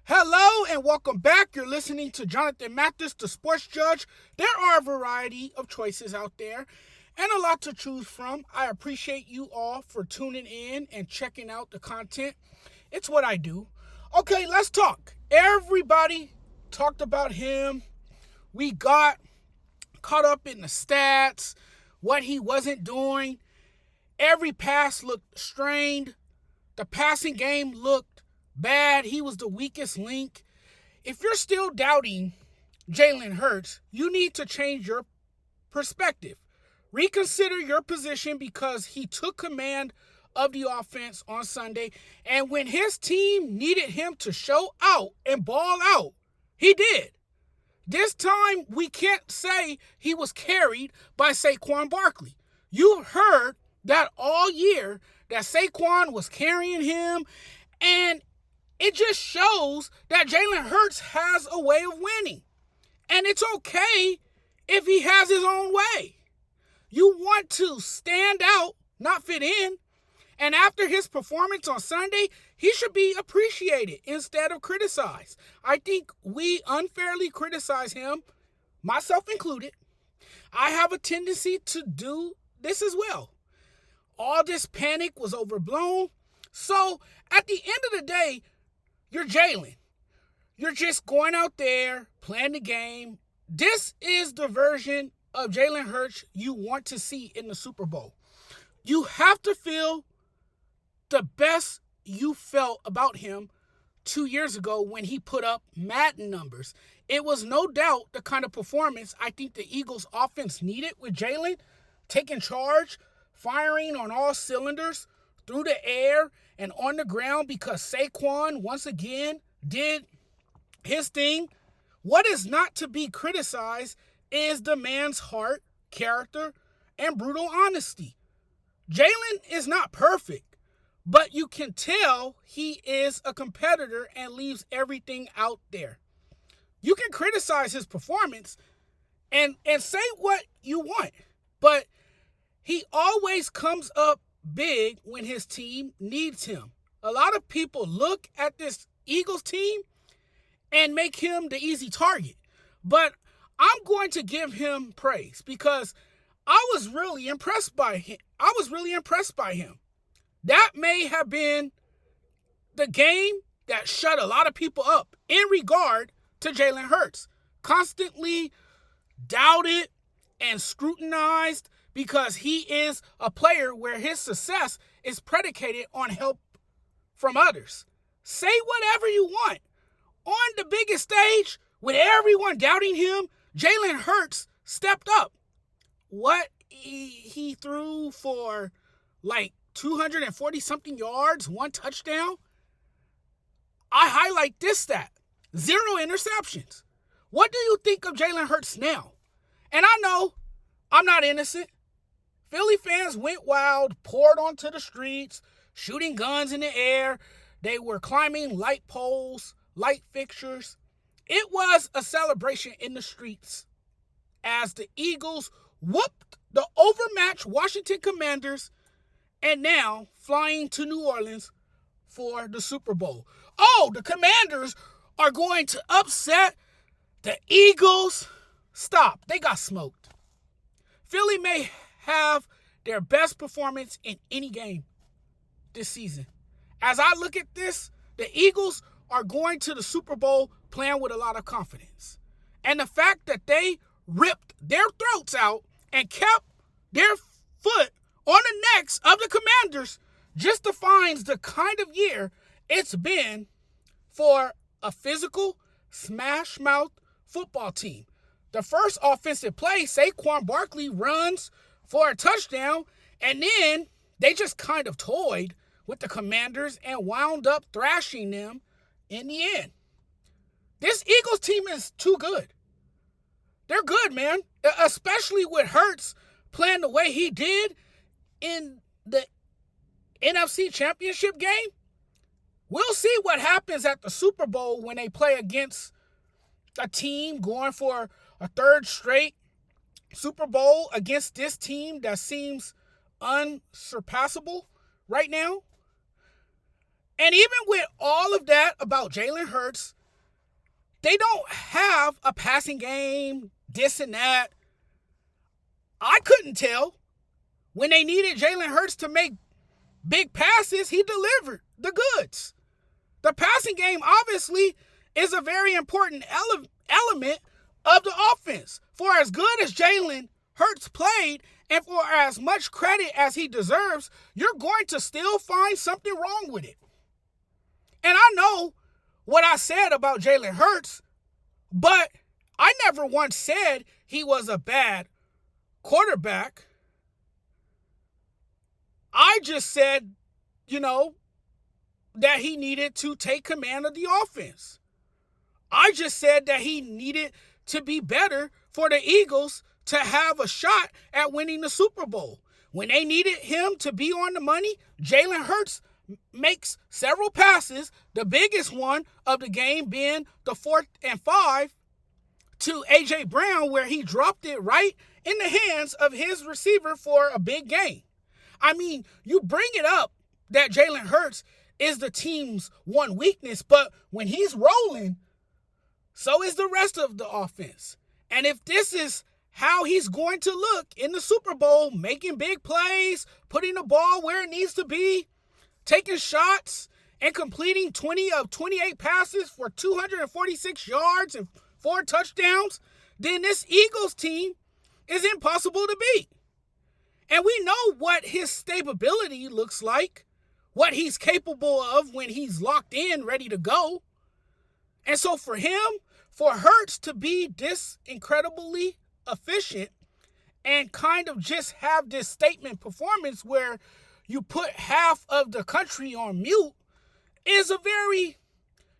Hello and welcome back. You're listening to Jonathan Mathis, the sports judge. There are a variety of choices out there and a lot to choose from. I appreciate you all for tuning in and checking out the content. It's what I do. Okay, let's talk. Everybody talked about him. We got caught up in the stats, what he wasn't doing. Every pass looked strained. The passing game looked bad. He was the weakest link. If you're still doubting Jalen Hurts, you need to change your perspective. Reconsider your position because he took command of the offense on Sunday, and when his team needed him to show out and ball out, he did. This time, we can't say he was carried by Saquon Barkley. You heard that all year that Saquon was carrying him, and it just shows that Jalen Hurts has a way of winning. And it's okay if he has his own way. You want to stand out, not fit in. And after his performance on Sunday, he should be appreciated instead of criticized. I think we unfairly criticize him, myself included. I have a tendency to do this as well. All this panic was overblown. So at the end of the day, you're Jalen. You're just going out there, playing the game. This is the version of Jalen Hurts you want to see in the Super Bowl. You have to feel the best you felt about him 2 years ago when he put up Madden numbers. It was no doubt the kind of performance I think the Eagles offense needed with Jalen taking charge, firing on all cylinders through the air and on the ground because Saquon once again did his thing. What is not to be criticized is the man's heart, character, and brutal honesty. Jalen is not perfect, but you can tell he is a competitor and leaves everything out there. You can criticize his performance and say what you want, but he always comes up big when his team needs him. A lot of people look at this Eagles team and make him the easy target. But I'm going to give him praise because I was really impressed by him. That may have been the game that shut a lot of people up in regard to Jalen Hurts. Constantly doubted and scrutinized because he is a player where his success is predicated on help from others. Say whatever you want. On the biggest stage, with everyone doubting him, Jalen Hurts stepped up. What he threw for like 240-something yards, 1 touchdown. I highlight this stat. 0 interceptions. What do you think of Jalen Hurts now? And I know I'm not innocent. Philly fans went wild, poured onto the streets, shooting guns in the air. They were climbing light poles, light fixtures. It was a celebration in the streets as the Eagles whooped the overmatched Washington Commanders and now flying to New Orleans for the Super Bowl. Oh, the Commanders are going to upset the Eagles. Stop. They got smoked. Philly may have their best performance in any game this season. As I look at this, the Eagles are going to the Super Bowl playing with a lot of confidence. And the fact that they ripped their throats out and kept their foot on the necks of the Commanders just defines the kind of year it's been for a physical, smash-mouth football team. The first offensive play, Saquon Barkley runs for a touchdown, and then they just kind of toyed with the Commanders and wound up thrashing them in the end. This Eagles team is too good. They're good, man, especially with Hurts playing the way he did in the NFC Championship game. We'll see what happens at the Super Bowl when they play against a team going for a third straight Super Bowl against this team that seems unsurpassable right now. And even with all of that about Jalen Hurts, they don't have a passing game, this and that. I couldn't tell. When they needed Jalen Hurts to make big passes, he delivered the goods. The passing game, obviously, is a very important element of the offense. For as good as Jalen Hurts played, and for as much credit as he deserves, you're going to still find something wrong with it. And I know what I said about Jalen Hurts, but I never once said he was a bad quarterback. I just said, that he needed to take command of the offense. I just said that he needed to be better for the Eagles to have a shot at winning the Super Bowl. When they needed him to be on the money, Jalen Hurts makes several passes, the biggest one of the game being the 4th and 5 to A.J. Brown, where he dropped it right in the hands of his receiver for a big gain. I mean, you bring it up that Jalen Hurts is the team's one weakness, but when he's rolling, so is the rest of the offense. And if this is how he's going to look in the Super Bowl, making big plays, putting the ball where it needs to be, taking shots, and completing 20 of 28 passes for 246 yards and 4 touchdowns, then this Eagles team is impossible to beat. And we know what his stability looks like, what he's capable of when he's locked in, ready to go. And so for Hurts to be this incredibly efficient and kind of just have this statement performance where you put half of the country on mute is a very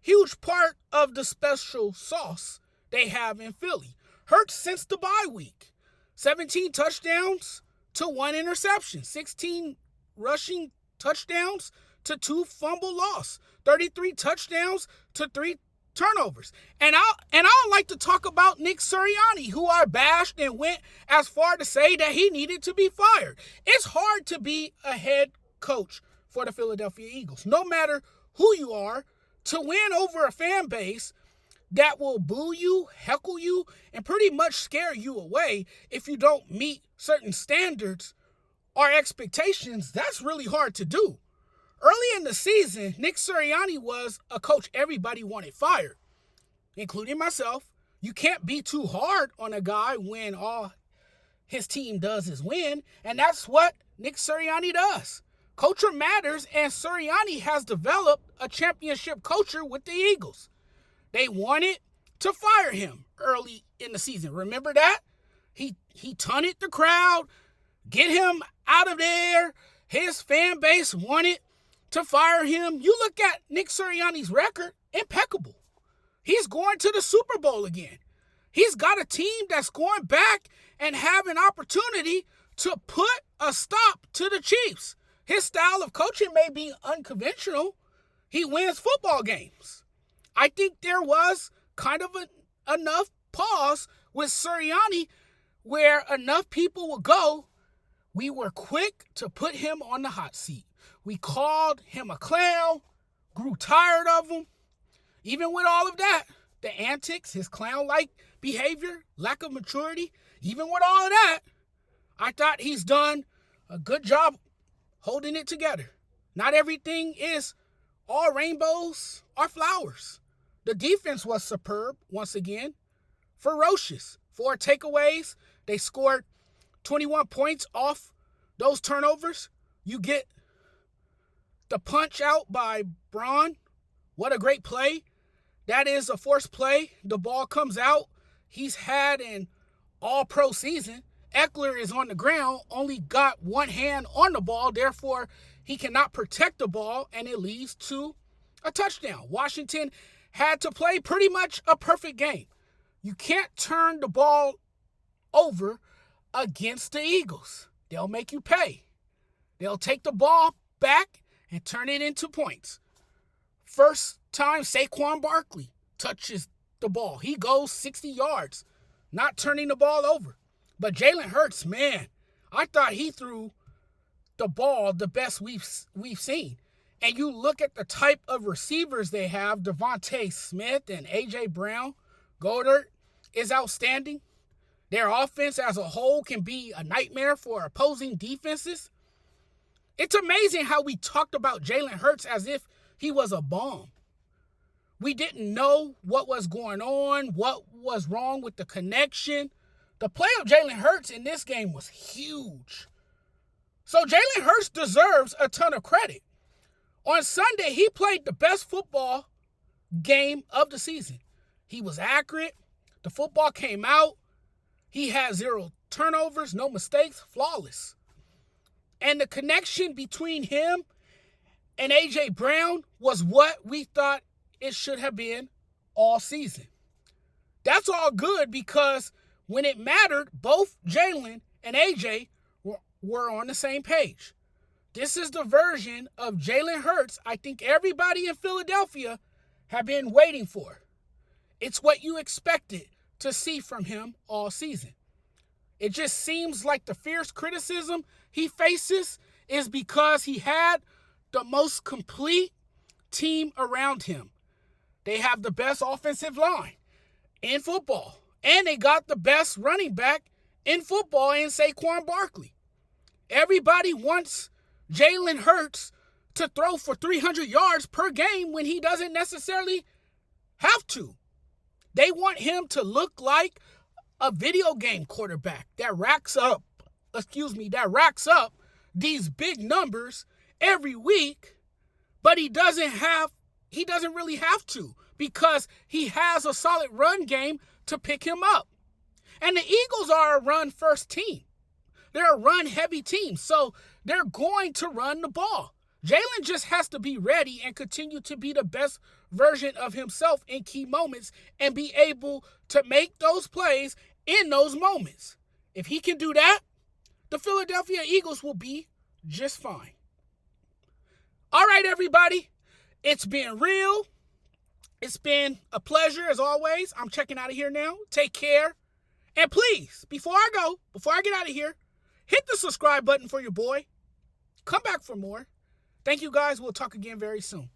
huge part of the special sauce they have in Philly. Hurts since the bye week, 17 touchdowns to 1 interception, 16 rushing touchdowns to 2 fumble loss, 33 touchdowns to 3 turnovers. And I don't like to talk about Nick Sirianni, who I bashed and went as far to say that he needed to be fired. It's hard to be a head coach for the Philadelphia Eagles, no matter who you are, to win over a fan base that will boo you, heckle you, and pretty much scare you away if you don't meet certain standards or expectations. That's really hard to do. Early in the season, Nick Sirianni was a coach everybody wanted fired, including myself. You can't be too hard on a guy when all his team does is win, and that's what Nick Sirianni does. Culture matters, and Sirianni has developed a championship culture with the Eagles. They wanted to fire him early in the season. Remember that? He taunted the crowd, get him out of there. His fan base wanted to fire him. You look at Nick Sirianni's record, impeccable. He's going to the Super Bowl again. He's got a team that's going back and have an opportunity to put a stop to the Chiefs. His style of coaching may be unconventional. He wins football games. I think there was kind of enough pause with Sirianni where enough people would go, we were quick to put him on the hot seat. We called him a clown, grew tired of him. Even with all of that, the antics, his clown-like behavior, lack of maturity, even with all of that, I thought he's done a good job holding it together. Not everything is all rainbows or flowers. The defense was superb once again, ferocious. 4 takeaways. They scored 21 points off those turnovers. You get the punch out by Braun. What a great play. That is a forced play. The ball comes out. He's had an all-pro season. Eckler is on the ground, only got one hand on the ball. Therefore, he cannot protect the ball, and it leads to a touchdown. Washington had to play pretty much a perfect game. You can't turn the ball over against the Eagles. They'll make you pay. They'll take the ball back and turn it into points. First time Saquon Barkley touches the ball. He goes 60 yards, not turning the ball over. But Jalen Hurts, man, I thought he threw the ball the best we've seen. and you look at the type of receivers they have, Devontae Smith and A.J. Brown, Goddard is outstanding. Their offense as a whole can be a nightmare for opposing defenses. It's amazing how we talked about Jalen Hurts as if he was a bomb. We didn't know what was going on, what was wrong with the connection. The play of Jalen Hurts in this game was huge. So Jalen Hurts deserves a ton of credit. On Sunday, he played the best football game of the season. He was accurate. The football came out. He had 0 turnovers, no mistakes, flawless. And the connection between him and A.J. Brown was what we thought it should have been all season. That's all good because when it mattered, both Jalen and A.J. were on the same page. This is the version of Jalen Hurts I think everybody in Philadelphia have been waiting for. It's what you expected to see from him all season. It just seems like the fierce criticism he faces is because he had the most complete team around him. They have the best offensive line in football, and they got the best running back in football in Saquon Barkley. Everybody wants Jalen Hurts to throw for 300 yards per game when he doesn't necessarily have to. They want him to look like a video game quarterback that racks up these big numbers every week, but he doesn't really have to because he has a solid run game to pick him up. And the Eagles are a run-first team. They're a run-heavy team, so they're going to run the ball. Jalen just has to be ready and continue to be the best version of himself in key moments and be able to make those plays in those moments. If he can do that, the Philadelphia Eagles will be just fine. All right, everybody. It's been real. It's been a pleasure, as always. I'm checking out of here now. Take care. And please, before I get out of here, hit the subscribe button for your boy. Come back for more. Thank you, guys. We'll talk again very soon.